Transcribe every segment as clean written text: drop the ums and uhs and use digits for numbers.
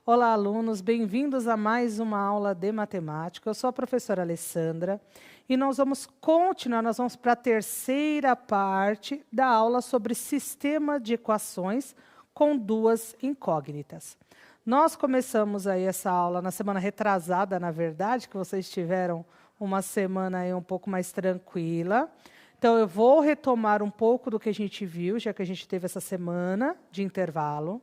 Olá, alunos, bem-vindos a mais uma aula de matemática. Eu sou a professora Alessandra e nós vamos para a terceira parte da aula sobre sistema de equações com duas incógnitas. Nós começamos aí essa aula na semana retrasada, na verdade, que vocês tiveram uma semana aí um pouco mais tranquila. Então, eu vou retomar um pouco do que a gente viu, já que a gente teve essa semana de intervalo.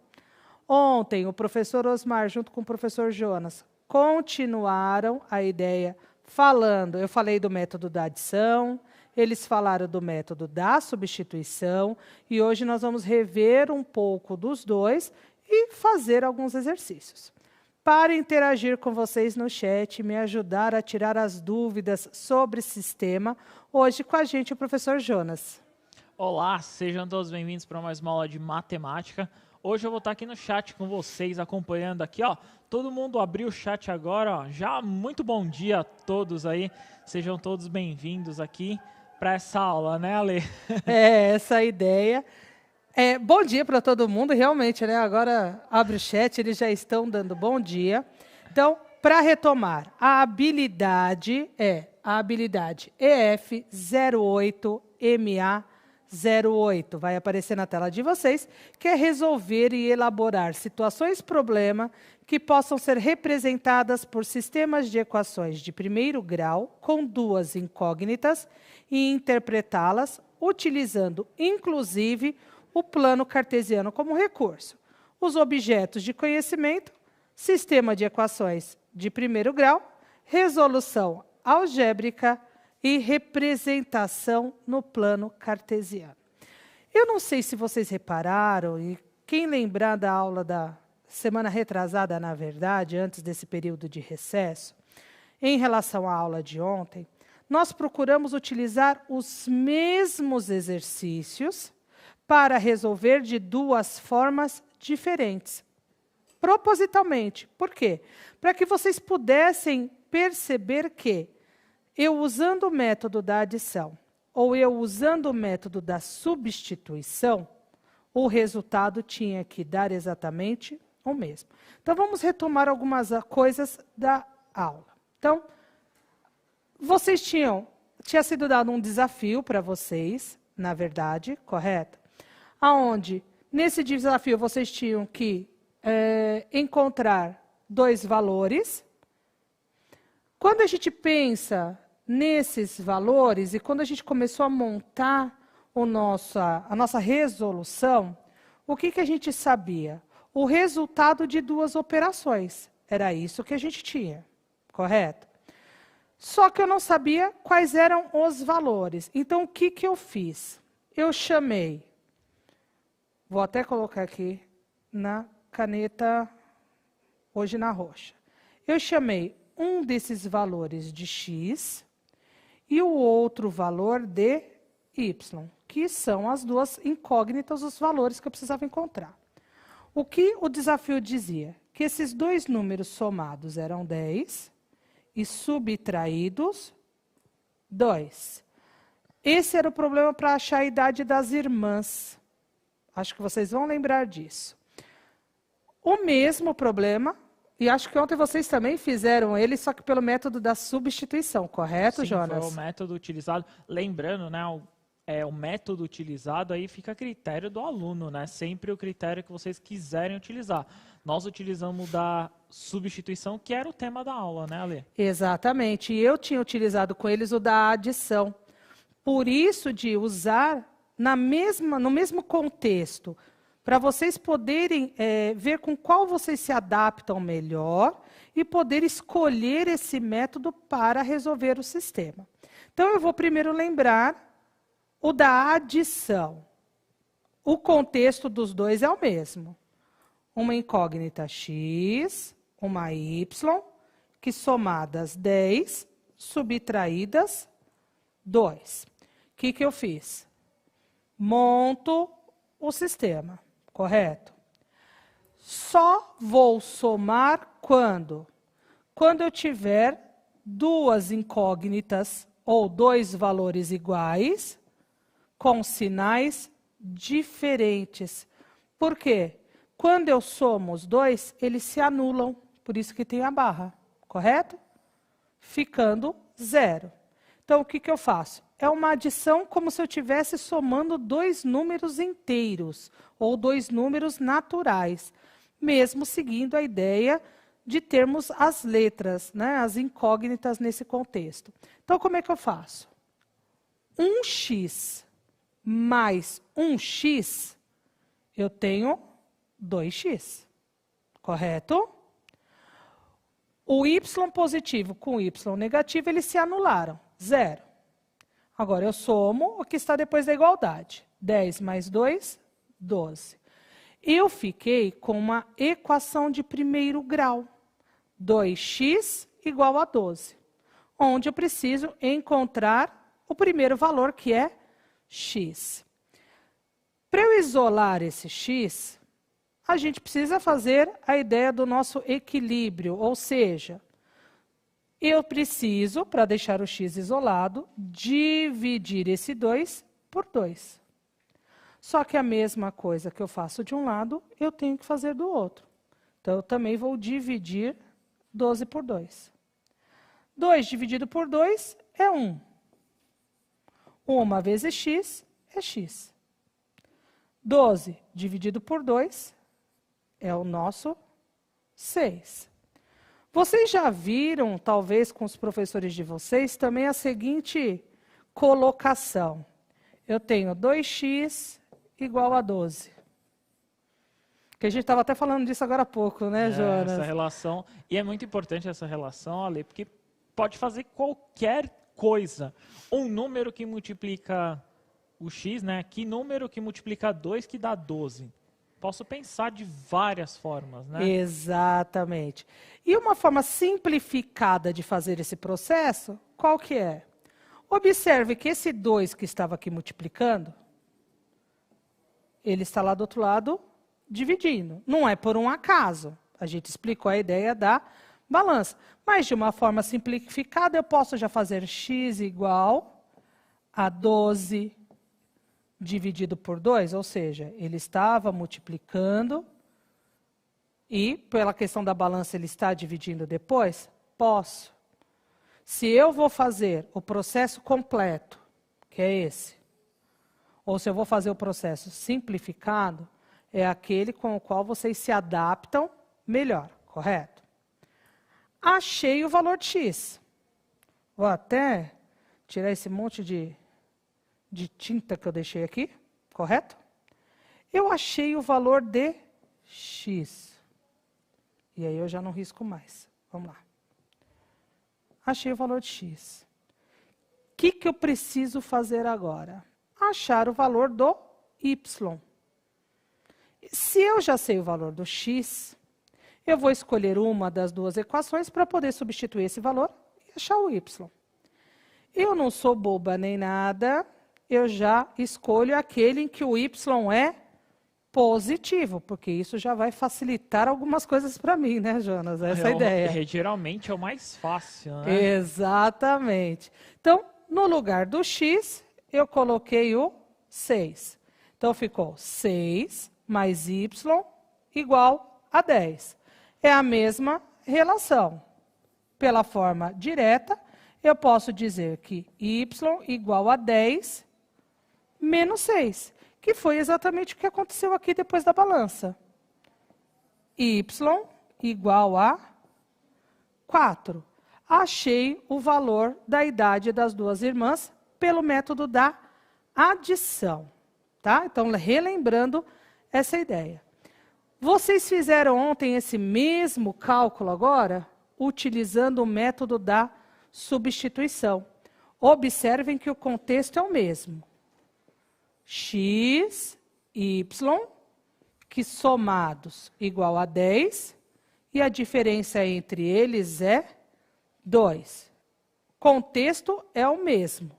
Ontem, o professor Osmar, junto com o professor Jonas, continuaram a ideia falando. Eu falei do método da adição, eles falaram do método da substituição, e hoje nós vamos rever um pouco dos dois e fazer alguns exercícios. Para interagir com vocês no chat e me ajudar a tirar as dúvidas sobre sistema, hoje com a gente o professor Jonas. Olá, sejam todos bem-vindos para mais uma aula de matemática. Hoje eu vou estar aqui no chat com vocês, acompanhando aqui, ó. Todo mundo abriu o chat agora, ó. Já muito bom dia a todos aí. Sejam todos bem-vindos aqui para essa aula, né, Ale? Essa é a ideia. Bom dia para todo mundo, realmente, né? Agora abre o chat, eles já estão dando bom dia. Então, para retomar, a habilidade é a habilidade EF08MA08, vai aparecer na tela de vocês, que é resolver e elaborar situações-problema que possam ser representadas por sistemas de equações de primeiro grau com duas incógnitas e interpretá-las utilizando, inclusive, o plano cartesiano como recurso. Os objetos de conhecimento, sistema de equações de primeiro grau, resolução algébrica e representação no plano cartesiano. Eu não sei se vocês repararam, e quem lembrar da aula da semana retrasada, na verdade, antes desse período de recesso, em relação à aula de ontem, nós procuramos utilizar os mesmos exercícios para resolver de duas formas diferentes. Propositalmente. Por quê? Para que vocês pudessem perceber que eu usando o método da adição ou eu usando o método da substituição, o resultado tinha que dar exatamente o mesmo. Então, vamos retomar algumas coisas da aula. Então, tinha sido dado um desafio para vocês, na verdade, correto? Aonde, nesse desafio, vocês tinham que encontrar dois valores. Quando a gente pensa nesses valores, e quando a gente começou a montar a nossa resolução, o que a gente sabia? O resultado de duas operações. Era isso que a gente tinha, correto? Só que eu não sabia quais eram os valores. Então, o que eu fiz? Eu chamei, vou até colocar aqui na caneta, hoje na roxa. Eu chamei um desses valores de x e o outro valor de y, que são as duas incógnitas, os valores que eu precisava encontrar. O que o desafio dizia? Que esses dois números somados eram 10 e subtraídos 2. Esse era o problema para achar a idade das irmãs. Acho que vocês vão lembrar disso. O mesmo problema, e acho que ontem vocês também fizeram ele, só que pelo método da substituição, correto, Sim, Jonas? Foi o método utilizado. Lembrando, né, o método utilizado aí fica a critério do aluno, né? Sempre o critério que vocês quiserem utilizar. Nós utilizamos da substituição, que era o tema da aula, né, Ale? Exatamente. E eu tinha utilizado com eles o da adição. Por isso de usar no mesmo contexto, para vocês poderem ver com qual vocês se adaptam melhor e poder escolher esse método para resolver o sistema. Então, eu vou primeiro lembrar o da adição. O contexto dos dois é o mesmo. Uma incógnita x, uma y, que somadas 10, subtraídas 2. O que eu fiz? Monto o sistema, correto? Só vou somar quando? Quando eu tiver duas incógnitas ou dois valores iguais com sinais diferentes. Por quê? Quando eu somo os dois, eles se anulam, por isso que tem a barra, correto? Ficando 0. Então, o que eu faço? É uma adição como se eu estivesse somando dois números inteiros, ou dois números naturais, mesmo seguindo a ideia de termos as letras, né, as incógnitas nesse contexto. Então, como é que eu faço? 1x mais 1x, eu tenho 2x, correto? O y positivo com o y negativo, eles se anularam, 0. Agora, eu somo o que está depois da igualdade. 10 mais 2, 12. Eu fiquei com uma equação de primeiro grau. 2x igual a 12. Onde eu preciso encontrar o primeiro valor, que é x. Para eu isolar esse x, a gente precisa fazer a ideia do nosso equilíbrio, ou seja, eu preciso, para deixar o x isolado, dividir esse 2 por 2. Só que a mesma coisa que eu faço de um lado, eu tenho que fazer do outro. Então, eu também vou dividir 12 por 2. 2 dividido por 2 é 1. 1 vezes x é x. 12 dividido por 2 é o nosso 6. Vocês já viram, talvez com os professores de vocês, também a seguinte colocação. Eu tenho 2x igual a 12. Que a gente estava até falando disso agora há pouco, né, Jonas? Essa relação, e é muito importante essa relação, Ale, porque pode fazer qualquer coisa. Um número que multiplica o x, né? Que número que multiplica 2 que dá 12? Posso pensar de várias formas, né? Exatamente. E uma forma simplificada de fazer esse processo, qual que é? Observe que esse 2 que estava aqui multiplicando, ele está lá do outro lado dividindo. Não é por um acaso. A gente explicou a ideia da balança. Mas de uma forma simplificada, eu posso já fazer x igual a 12 dividido por 2, ou seja, ele estava multiplicando e, pela questão da balança, ele está dividindo depois? Posso. Se eu vou fazer o processo completo, que é esse, ou se eu vou fazer o processo simplificado, é aquele com o qual vocês se adaptam melhor, correto? Achei o valor de x. Vou até tirar esse monte de tinta que eu deixei aqui, correto? Eu achei o valor de x. E aí eu já não risco mais. Vamos lá. Achei o valor de x. O que eu preciso fazer agora? Achar o valor do y. Se eu já sei o valor do x, eu vou escolher uma das duas equações para poder substituir esse valor e achar o y. Eu não sou boba nem nada, eu já escolho aquele em que o y é positivo, porque isso já vai facilitar algumas coisas para mim, né, Jonas? Essa é a ideia. Geralmente é o mais fácil, né? Exatamente. Então, no lugar do x, eu coloquei o 6. Então, ficou 6 mais y igual a 10. É a mesma relação. Pela forma direta, eu posso dizer que y igual a 10 menos 6, que foi exatamente o que aconteceu aqui depois da balança. Y igual a 4. Achei o valor da idade das duas irmãs pelo método da adição. Tá? Então, relembrando essa ideia. Vocês fizeram ontem esse mesmo cálculo agora, utilizando o método da substituição. Observem que o contexto é o mesmo. X, y, que somados igual a 10, e a diferença entre eles é 2. Contexto é o mesmo.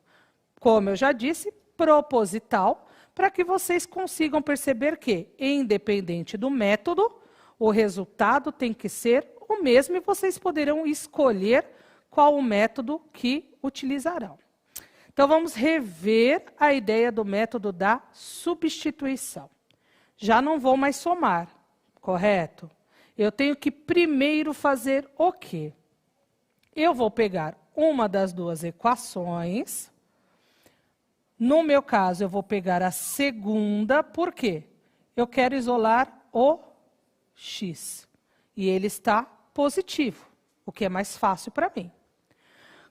Como eu já disse, proposital, para que vocês consigam perceber que, independente do método, o resultado tem que ser o mesmo e vocês poderão escolher qual o método que utilizarão. Então, vamos rever a ideia do método da substituição. Já não vou mais somar. correto? Eu tenho que primeiro fazer o quê? Eu vou pegar uma das duas equações. No meu caso, eu vou pegar a segunda, por quê? Eu quero isolar o x. E ele está positivo, o que é mais fácil para mim.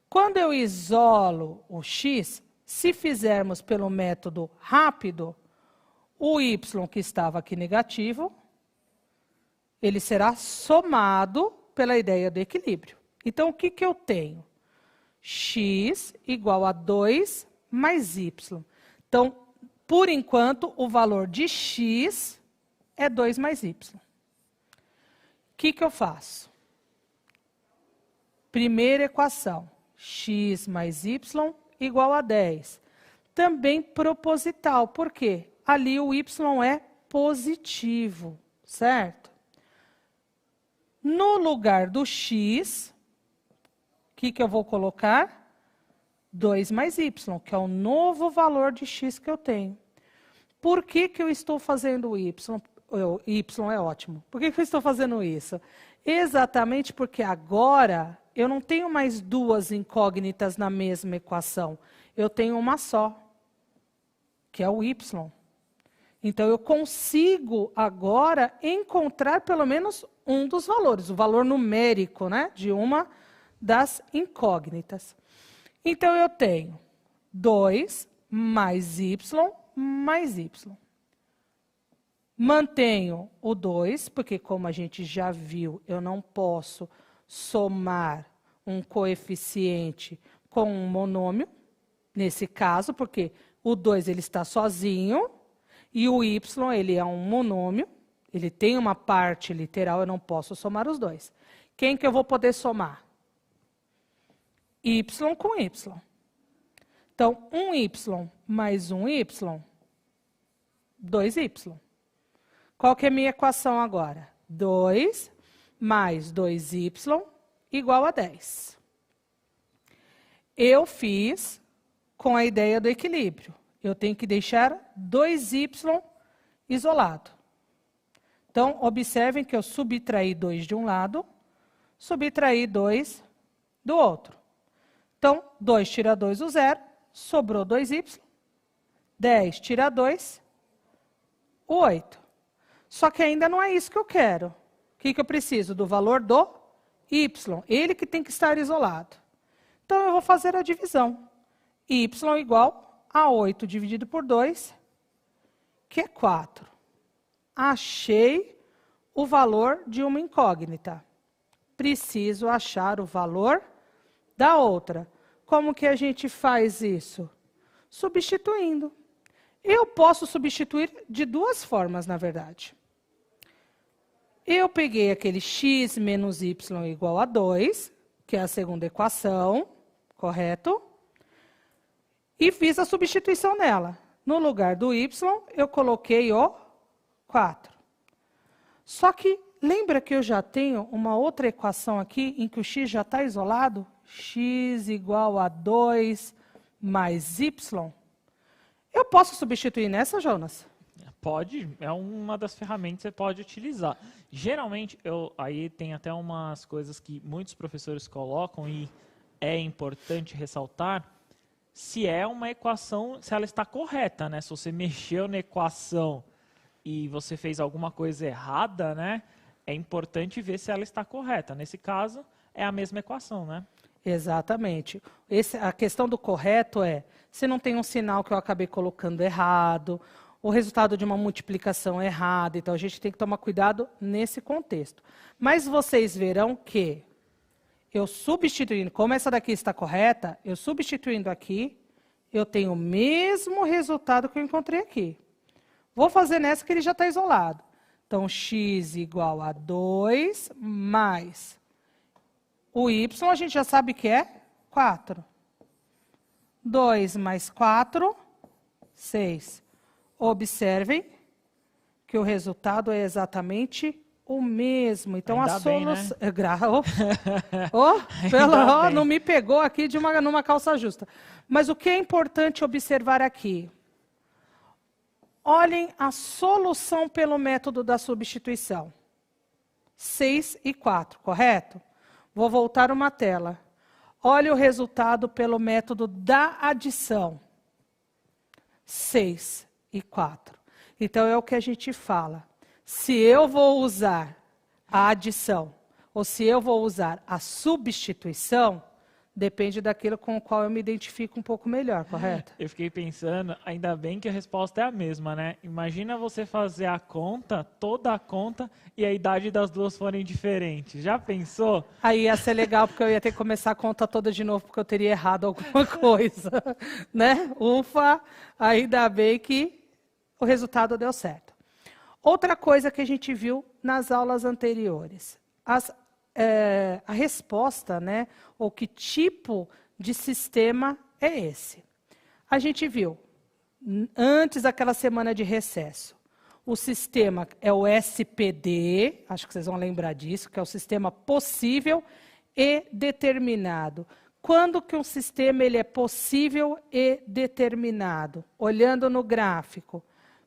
Quando eu isolo o x, se fizermos pelo método rápido, o y que estava aqui negativo, ele será somado pela ideia do equilíbrio. Então, o que eu tenho? X igual a 2 mais y. Então, por enquanto, o valor de x é 2 mais y. O que eu faço? Primeira equação, x mais y igual a 10. Também proposital, por quê? Ali o y é positivo, certo? No lugar do x, o que eu vou colocar? 2 mais y, que é o novo valor de x que eu tenho. Por que eu estou fazendo o y? Y é ótimo. Por que eu estou fazendo isso? Exatamente porque agora eu não tenho mais duas incógnitas na mesma equação. Eu tenho uma só, que é o y. Então, eu consigo agora encontrar pelo menos um dos valores, o valor numérico, né, de uma das incógnitas. Então, eu tenho 2 mais y mais y. Mantenho o 2, porque como a gente já viu, eu não posso somar um coeficiente com um monômio, nesse caso, porque o 2 ele está sozinho, e o y ele é um monômio, ele tem uma parte literal, eu não posso somar os dois. Quem que eu vou poder somar? Y com y. Então, 1y mais 1y, 2y. Qual que é a minha equação agora? 2 mais 2y igual a 10. Eu fiz com a ideia do equilíbrio. Eu tenho que deixar 2y isolado. Então, observem que eu subtraí 2 de um lado, subtraí 2 do outro. Então, 2 tira 2, o 0, sobrou 2y. 10 tira 2, o 8. Só que ainda não é isso que eu quero. O que eu preciso? Do valor do y. Ele que tem que estar isolado. Então, eu vou fazer a divisão. Y igual a 8 dividido por 2, que é 4. Achei o valor de uma incógnita. Preciso achar o valor da outra. Como que a gente faz isso? Substituindo. Eu posso substituir de duas formas, na verdade. Eu peguei aquele x menos y igual a 2, que é a segunda equação, correto? E fiz a substituição nela. No lugar do y, eu coloquei o 4. Só que, lembra que eu já tenho uma outra equação aqui, em que o x já está isolado? X igual a 2 mais y. Eu posso substituir nessa, Jonas? Pode, é uma das ferramentas que você pode utilizar. Geralmente, aí tem até umas coisas que muitos professores colocam e é importante ressaltar, se é uma equação, se ela está correta, né? Se você mexeu na equação e você fez alguma coisa errada, né? É importante ver se ela está correta. Nesse caso, é a mesma equação, né? Exatamente. A questão do correto é, se não tem um sinal que eu acabei colocando errado, o resultado de uma multiplicação errada, então a gente tem que tomar cuidado nesse contexto. Mas vocês verão que eu substituindo, como essa daqui está correta, eu substituindo aqui, eu tenho o mesmo resultado que eu encontrei aqui. Vou fazer nessa que ele já está isolado. Então, x igual a 2 mais o y, a gente já sabe que é 4. 2 mais 4, 6. Observem que o resultado é exatamente o mesmo. Então, ainda a solução... Né? Não me pegou aqui numa calça justa. Mas o que é importante observar aqui? Olhem a solução pelo método da substituição. 6 e 4, correto? Vou voltar uma tela. Olha o resultado pelo método da adição. 6 e 4. Então, é o que a gente fala. Se eu vou usar a adição ou se eu vou usar a substituição, depende daquilo com o qual eu me identifico um pouco melhor, correto? Eu fiquei pensando, ainda bem que a resposta é a mesma, né? Imagina você fazer a conta, toda a conta, e a idade das duas forem diferentes. Já pensou? Aí ia ser legal, porque eu ia ter que começar a conta toda de novo, porque eu teria errado alguma coisa, né? Ufa, ainda bem que o resultado deu certo. Outra coisa que a gente viu nas aulas anteriores, a resposta, né, ou que tipo de sistema é esse. A gente viu, antes daquela semana de recesso, o sistema é o SPD, acho que vocês vão lembrar disso, que é o sistema possível e determinado. Quando que um sistema ele é possível e determinado? Olhando no gráfico,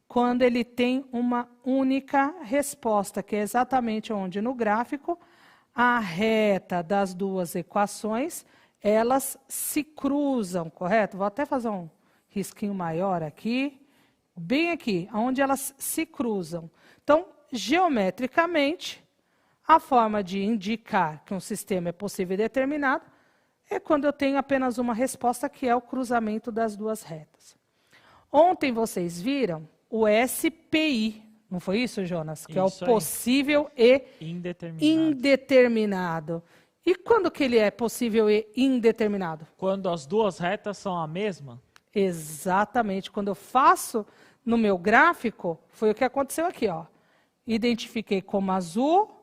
quando ele tem uma única resposta, que é exatamente onde no gráfico a reta das duas equações, elas se cruzam, correto? Vou até fazer um risquinho maior aqui, bem aqui, onde elas se cruzam. Então, geometricamente, a forma de indicar que um sistema é possível e determinado é quando eu tenho apenas uma resposta, que é o cruzamento das duas retas. Ontem vocês viram o SPI, não foi isso, Jonas? Que isso é o possível e indeterminado. E quando que ele é possível e indeterminado? Quando as duas retas são a mesma? Exatamente. Quando eu faço no meu gráfico, foi o que aconteceu aqui, ó. Identifiquei como azul,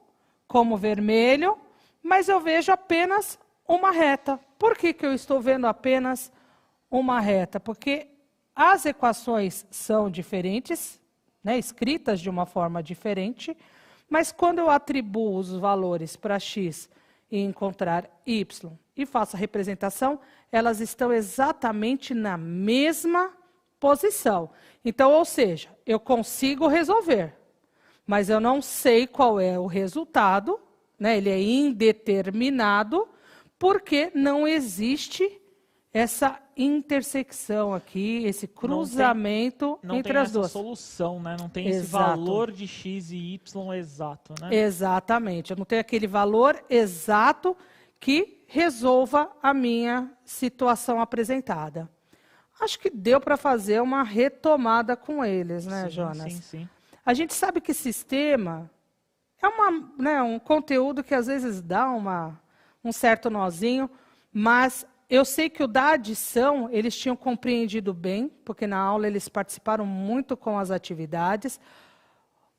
como vermelho, mas eu vejo apenas uma reta. Por que que eu estou vendo apenas uma reta? Porque as equações são diferentes, né, escritas de uma forma diferente, mas quando eu atribuo os valores para x e encontrar y e faço a representação, elas estão exatamente na mesma posição. Então, ou seja, eu consigo resolver, mas eu não sei qual é o resultado, né, ele é indeterminado, porque não existe essa intersecção aqui, esse cruzamento entre as duas. Não tem essa solução, né? Não tem Exato. Esse valor de x e y exato, né? Exatamente. Eu não tenho aquele valor exato que resolva a minha situação apresentada. Acho que deu para fazer uma retomada com eles, né, sim, Jonas? Sim. A gente sabe que sistema é um conteúdo que às vezes dá um certo nozinho, mas eu sei que o da adição, eles tinham compreendido bem, porque na aula eles participaram muito com as atividades.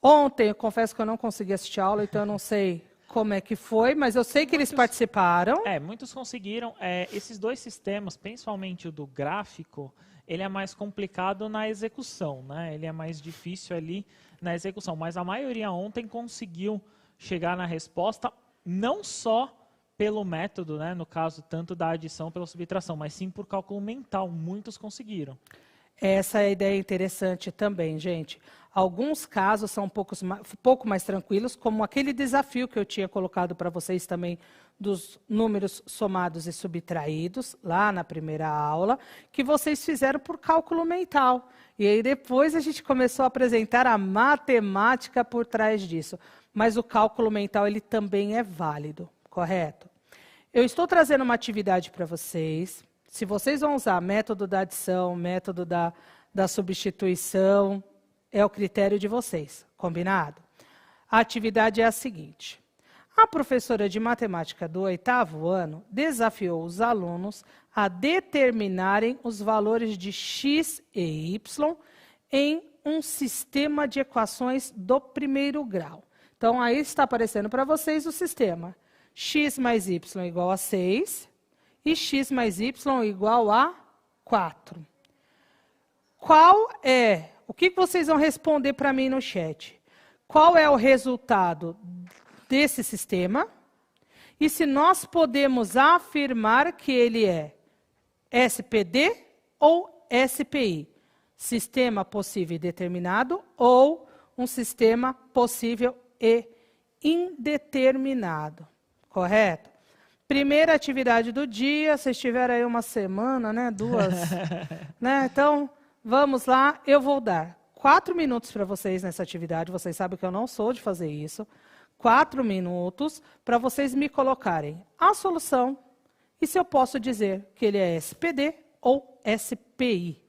Ontem, eu confesso que eu não consegui assistir a aula, então eu não sei como é que foi, mas eu sei que eles participaram. Muitos conseguiram. Esses dois sistemas, principalmente o do gráfico, ele é mais complicado na execução, né? Ele é mais difícil ali na execução, mas a maioria ontem conseguiu chegar na resposta, não só pelo método, né, no caso, tanto da adição pela subtração, mas sim por cálculo mental. Muitos conseguiram. Essa é a ideia interessante também, gente. Alguns casos são pouco mais tranquilos, como aquele desafio que eu tinha colocado para vocês também, dos números somados e subtraídos, lá na primeira aula, que vocês fizeram por cálculo mental. E aí depois a gente começou a apresentar a matemática por trás disso. Mas o cálculo mental, ele também é válido, correto? Eu estou trazendo uma atividade para vocês. Se vocês vão usar método da adição, método da substituição, é o critério de vocês, combinado? A atividade é a seguinte. A professora de matemática do 8º ano desafiou os alunos a determinarem os valores de x e y em um sistema de equações do primeiro grau. Então, aí está aparecendo para vocês o sistema. X mais y igual a 6 e x mais y igual a 4. O que vocês vão responder para mim no chat? Qual é o resultado desse sistema? E se nós podemos afirmar que ele é SPD ou SPI? Sistema possível e determinado ou um sistema possível e indeterminado, correto? Primeira atividade do dia, vocês tiveram aí uma semana, né? 2, né? Então, vamos lá, eu vou dar 4 minutos para vocês nessa atividade, vocês sabem que eu não sou de fazer isso. 4 minutos para vocês me colocarem a solução e se eu posso dizer que ele é SPD ou SPI.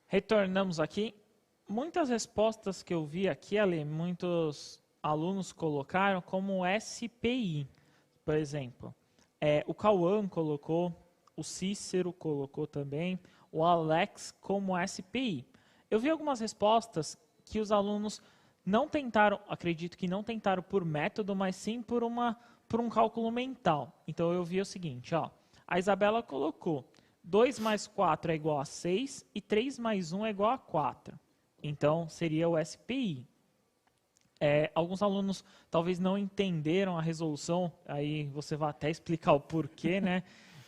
Retornamos aqui. Muitas respostas que eu vi aqui, Ale, muitos alunos colocaram como SPI, por exemplo. O Cauã colocou, o Cícero colocou também, o Alex como SPI. Eu vi algumas respostas que os alunos não tentaram, acredito que não tentaram por método, mas sim por um cálculo mental. Então eu vi o seguinte, ó, a Isabela colocou 2 mais 4 é igual a 6 e 3 mais 1 é igual a 4. Então seria o SPI. Alguns alunos talvez não entenderam a resolução, aí você vai até explicar o porquê, né?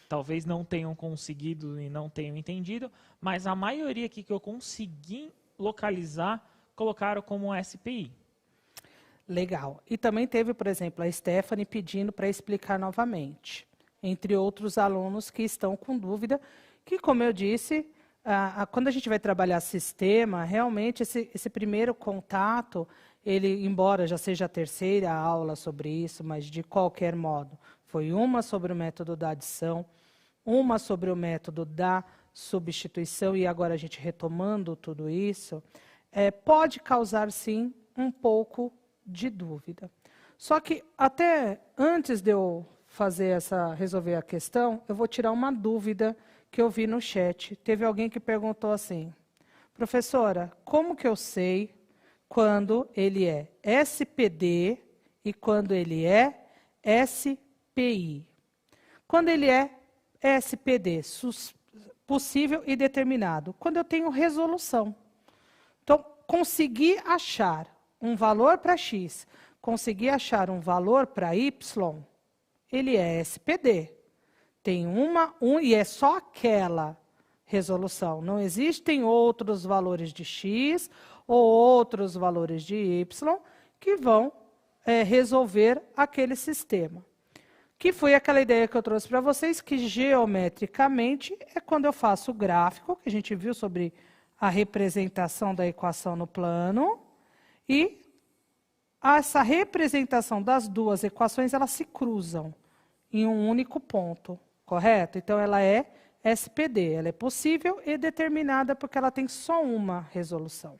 Talvez não tenham conseguido e não tenham entendido, mas a maioria aqui que eu consegui localizar colocaram como SPI. Legal. E também teve, por exemplo, a Stephanie pedindo para explicar novamente, entre outros alunos que estão com dúvida, que, como eu disse, quando a gente vai trabalhar sistema, realmente esse primeiro contato, ele, embora já seja a terceira aula sobre isso, mas de qualquer modo, foi uma sobre o método da adição, uma sobre o método da substituição, e agora a gente retomando tudo isso, pode causar, sim, um pouco de dúvida. Só que até antes de eu resolver a questão, eu vou tirar uma dúvida que eu vi no chat. Teve alguém que perguntou assim: professora, como que eu sei quando ele é SPD e quando ele é SPI? Quando ele é SPD, possível e determinado, quando eu tenho resolução. Então, conseguir achar um valor para X, conseguir achar um valor para Y, ele é SPD. Tem e é só aquela resolução. Não existem outros valores de X ou outros valores de Y que vão resolver aquele sistema. Que foi aquela ideia que eu trouxe para vocês, que geometricamente é quando eu faço o gráfico, que a gente viu sobre a representação da equação no plano, e essa representação das duas equações, elas se cruzam em um único ponto, correto? Então, ela é SPD, ela é possível e determinada porque ela tem só uma resolução.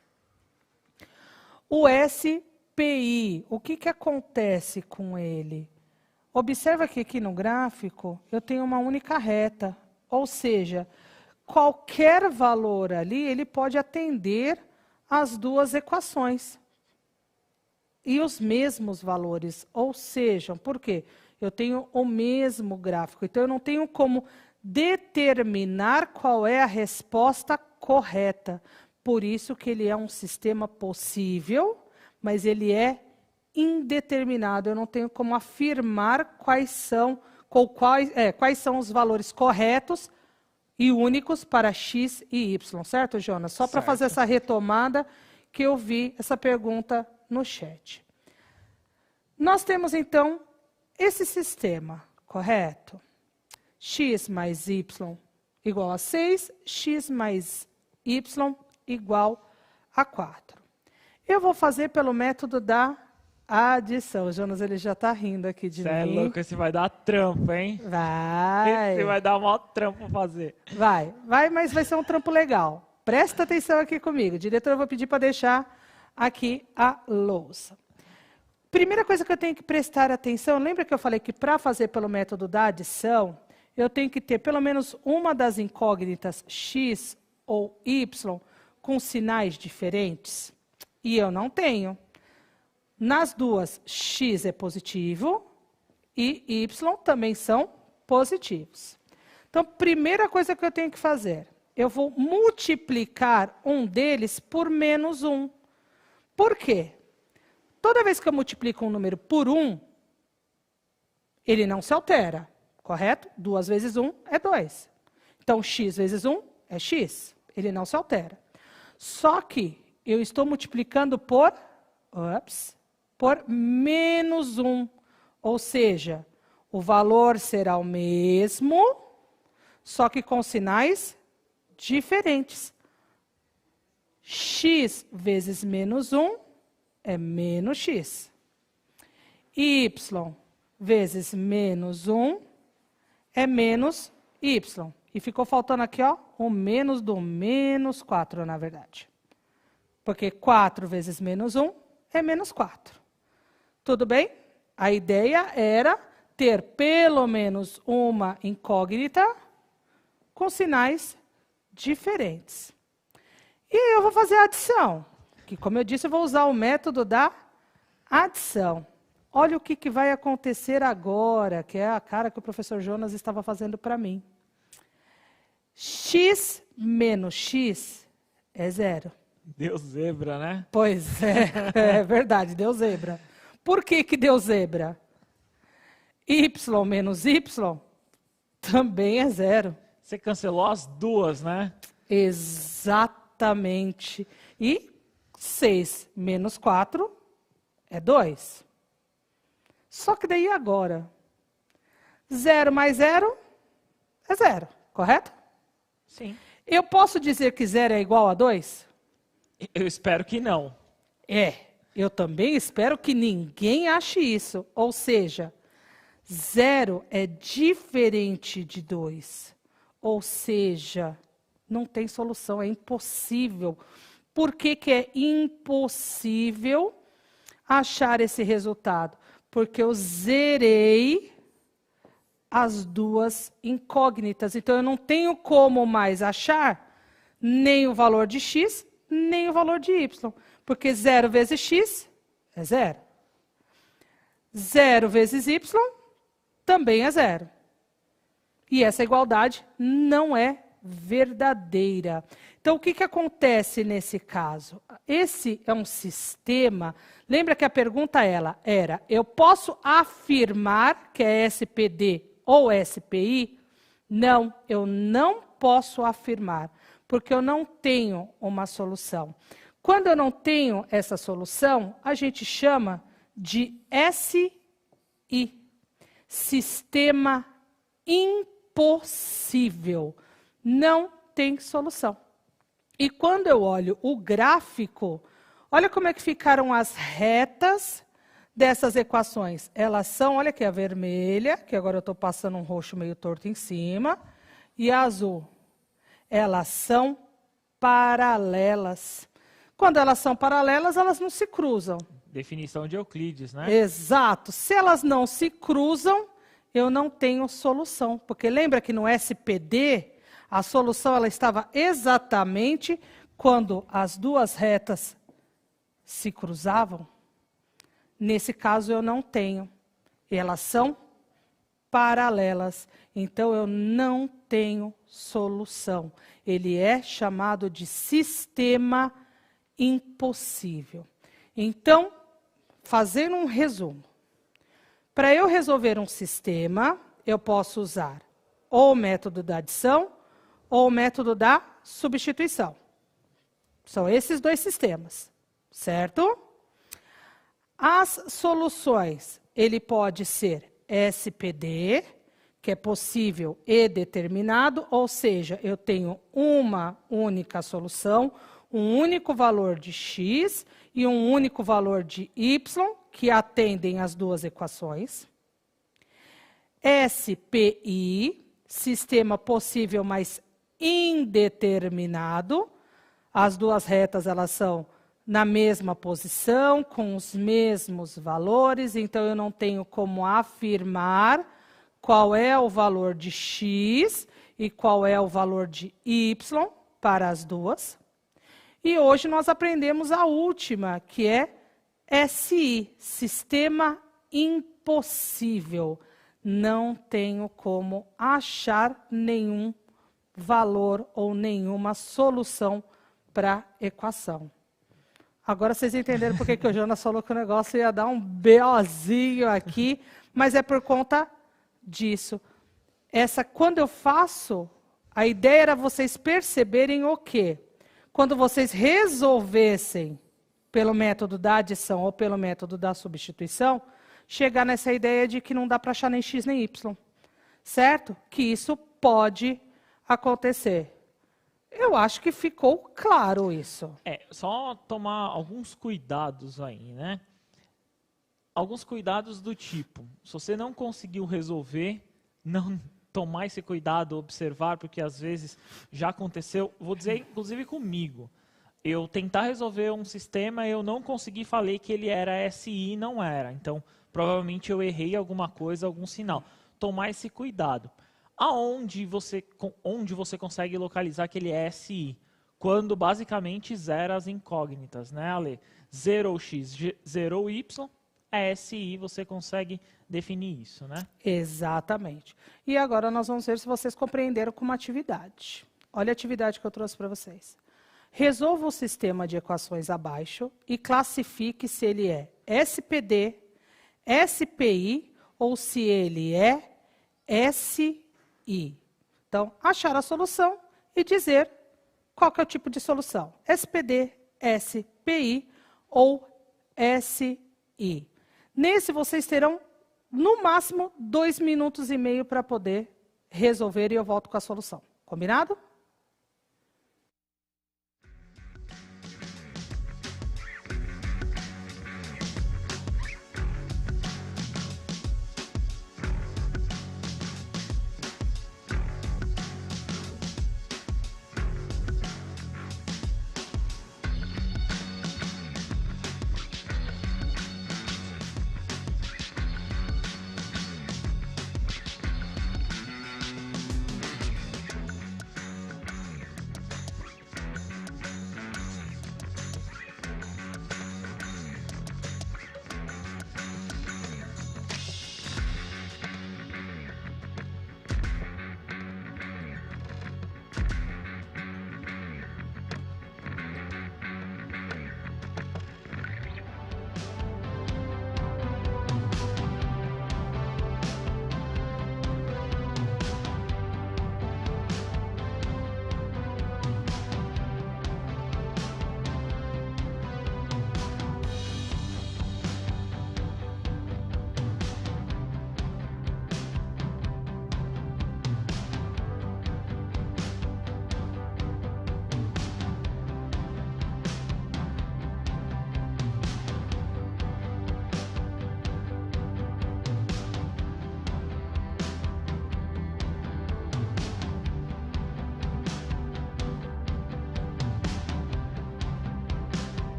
O SPI, o que acontece com ele? Observa que aqui no gráfico eu tenho uma única reta, ou seja, qualquer valor ali, ele pode atender às duas equações. E os mesmos valores, ou seja, por quê? Eu tenho o mesmo gráfico, então eu não tenho como determinar qual é a resposta correta. Por isso que ele é um sistema possível, mas ele é indeterminado. Eu não tenho como afirmar quais são os valores corretos e únicos para X e Y, certo, Jonas? Só para fazer essa retomada que eu vi essa pergunta no chat. Nós temos, então, esse sistema, correto? X mais Y igual a 6, X mais Y igual a 4. Eu vou fazer pelo método da adição. O Jonas, ele já está rindo aqui de mim. Você é louco, esse vai dar trampo, hein? Vai. Esse vai dar o maior trampo fazer. Vai, mas vai ser um trampo legal. Presta atenção aqui comigo. Diretor, eu vou pedir para deixar aqui a louça. Primeira coisa que eu tenho que prestar atenção, lembra que eu falei que para fazer pelo método da adição, eu tenho que ter pelo menos uma das incógnitas X ou Y com sinais diferentes? E eu não tenho. Nas duas, X é positivo e Y também são positivos. Então, primeira coisa que eu tenho que fazer, eu vou multiplicar um deles por menos 1. Por quê? Toda vez que eu multiplico um número por 1, ele não se altera, correto? 2 vezes 1 é 2. Então, x vezes 1 é x, ele não se altera. Só que eu estou multiplicando por menos 1. Ou seja, o valor será o mesmo, só que com sinais diferentes. X vezes menos 1 é menos x. Y vezes menos 1 é menos y. E ficou faltando aqui, ó, o menos do menos 4, na verdade. Porque 4 vezes menos 1 é menos 4. Tudo bem? A ideia era ter pelo menos uma incógnita com sinais diferentes. E eu vou fazer a adição, que, como eu disse, eu vou usar o método da adição. Olha o que vai acontecer agora, que é a cara que o professor Jonas estava fazendo para mim. X menos x é 0. Deu zebra, né? Pois é, é verdade, deu zebra. Por que que deu zebra? Y menos Y também é zero. Você cancelou as duas, né? Exatamente. E 6 menos 4 é 2. Só que daí agora, 0 mais 0 é 0, correto? Sim. Eu posso dizer que 0 é igual a 2? Eu espero que não. Eu também espero que ninguém ache isso. Ou seja, 0 é diferente de 2. Ou seja, não tem solução, é impossível. Por que que é impossível achar esse resultado? Porque eu zerei as duas incógnitas. Então, eu não tenho como mais achar nem o valor de x, nem o valor de y. Porque 0 vezes x é 0. 0 vezes y também é 0. E essa igualdade não é verdadeira. Então, o que que acontece nesse caso? Esse é um sistema... Lembra que a pergunta era, eu posso afirmar que é SPD ou SPI? Não, eu não posso afirmar, porque eu não tenho uma solução. Quando eu não tenho essa solução, a gente chama de SI, sistema impossível. Não tem solução. E quando eu olho o gráfico, olha como é que ficaram as retas dessas equações. Elas são, olha aqui, a vermelha, que agora eu estou passando um roxo meio torto em cima, e a azul. Elas são paralelas. Quando elas são paralelas, elas não se cruzam. Definição de Euclides, né? Exato. Se elas não se cruzam, eu não tenho solução. Porque lembra que no SPD, a solução ela estava exatamente quando as duas retas se cruzavam? Nesse caso, eu não tenho. Elas são paralelas. Então, eu não tenho solução. Ele é chamado de sistema impossível. Então, fazendo um resumo. Para eu resolver um sistema, eu posso usar ou o método da adição ou o método da substituição. São esses dois sistemas, certo? As soluções, ele pode ser SPD, que é possível e determinado, ou seja, eu tenho uma única solução, um único valor de x e um único valor de y, que atendem as duas equações. SPI, sistema possível, mas indeterminado. As duas retas elas são na mesma posição, com os mesmos valores, então eu não tenho como afirmar qual é o valor de x e qual é o valor de y para as duas. E hoje nós aprendemos a última, que é SI, sistema impossível. Não tenho como achar nenhum valor ou nenhuma solução para a equação. Agora vocês entenderam por que o Jonas falou que o negócio ia dar um BOzinho aqui, mas é por conta disso. Quando eu faço, a ideia era vocês perceberem o quê? Quando vocês resolvessem pelo método da adição ou pelo método da substituição, chegar nessa ideia de que não dá para achar nem x nem y. Certo? Que isso pode acontecer. Eu acho que ficou claro isso. Só tomar alguns cuidados aí, né? Alguns cuidados do tipo, se você não conseguiu resolver, não tomar esse cuidado, observar, porque às vezes já aconteceu, vou dizer inclusive comigo, eu tentar resolver um sistema, eu não consegui, falei que ele era SI e não era, então provavelmente eu errei alguma coisa, algum sinal. Tomar esse cuidado. Onde você consegue localizar que ele é SI? Quando basicamente zera as incógnitas, né, Ale? Zerou x, zerou y, é SI, você consegue definir isso, né? Exatamente. E agora nós vamos ver se vocês compreenderam como atividade. Olha a atividade que eu trouxe para vocês. Resolva o sistema de equações abaixo e classifique se ele é SPD, SPI ou se ele é SI. Então, achar a solução e dizer qual que é o tipo de solução. SPD, SPI ou SI. Nesse, vocês terão, no máximo, 2,5 minutos para poder resolver e eu volto com a solução. Combinado?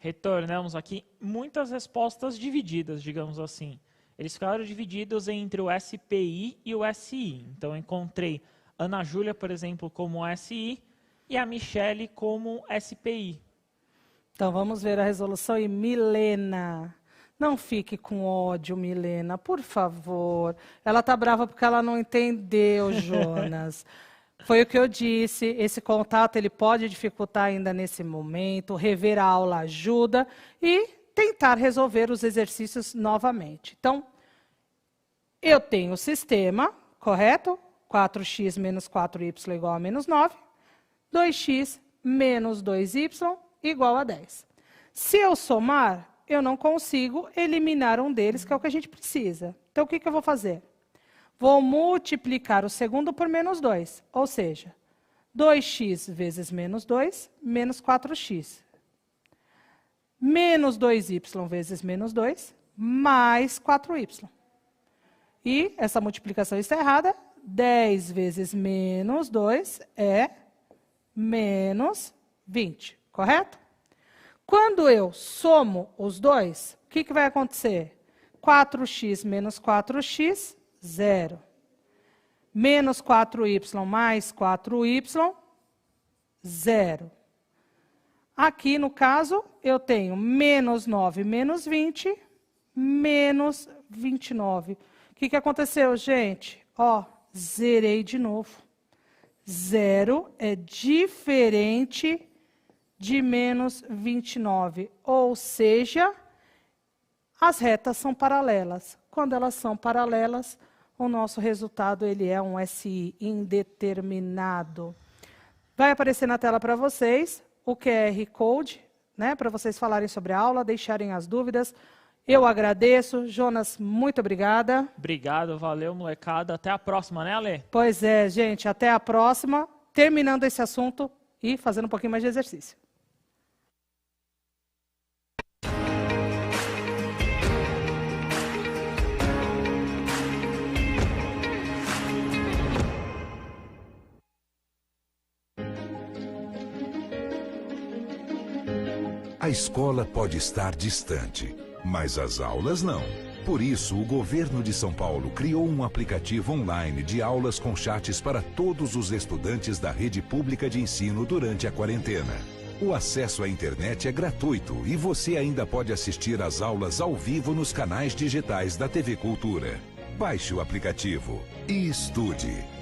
Retornamos aqui muitas respostas divididas, digamos assim. Eles ficaram divididos entre o SPI e o SI. Então, eu encontrei Ana Júlia, por exemplo, como SI e a Michele como SPI. Então, vamos ver a resolução. E Milena, não fique com ódio, Milena, por favor. Ela está brava porque ela não entendeu, Jonas. Foi o que eu disse, esse contato ele pode dificultar ainda nesse momento, rever a aula ajuda e tentar resolver os exercícios novamente. Então, eu tenho o sistema, correto? 4x menos 4y igual a menos 9, 2x menos 2y igual a 10. Se eu somar, eu não consigo eliminar um deles, que é o que a gente precisa. Então, o que eu vou fazer? Vou multiplicar o segundo por menos 2, ou seja, 2x vezes menos 2, menos 4x. Menos 2y vezes menos 2, mais 4y. E essa multiplicação está errada. 10 vezes menos 2 é menos 20, correto? Quando eu somo os dois, o que vai acontecer? 4x menos 4x, 0. Menos 4y mais 4y, 0. Aqui, no caso, eu tenho menos 9 menos 20, menos 29. O que aconteceu, gente? Ó, zerei de novo. 0 é diferente de menos 29, ou seja, as retas são paralelas. Quando elas são paralelas, o nosso resultado ele é um SI indeterminado. Vai aparecer na tela para vocês o QR Code, né, para vocês falarem sobre a aula, deixarem as dúvidas. Eu agradeço. Jonas, muito obrigada. Obrigado, valeu, molecada. Até a próxima, né, Ale? Pois é, gente, até a próxima. Terminando esse assunto e fazendo um pouquinho mais de exercício. A escola pode estar distante, mas as aulas não. Por isso, o governo de São Paulo criou um aplicativo online de aulas com chats para todos os estudantes da rede pública de ensino durante a quarentena. O acesso à internet é gratuito e você ainda pode assistir às aulas ao vivo nos canais digitais da TV Cultura. Baixe o aplicativo e estude.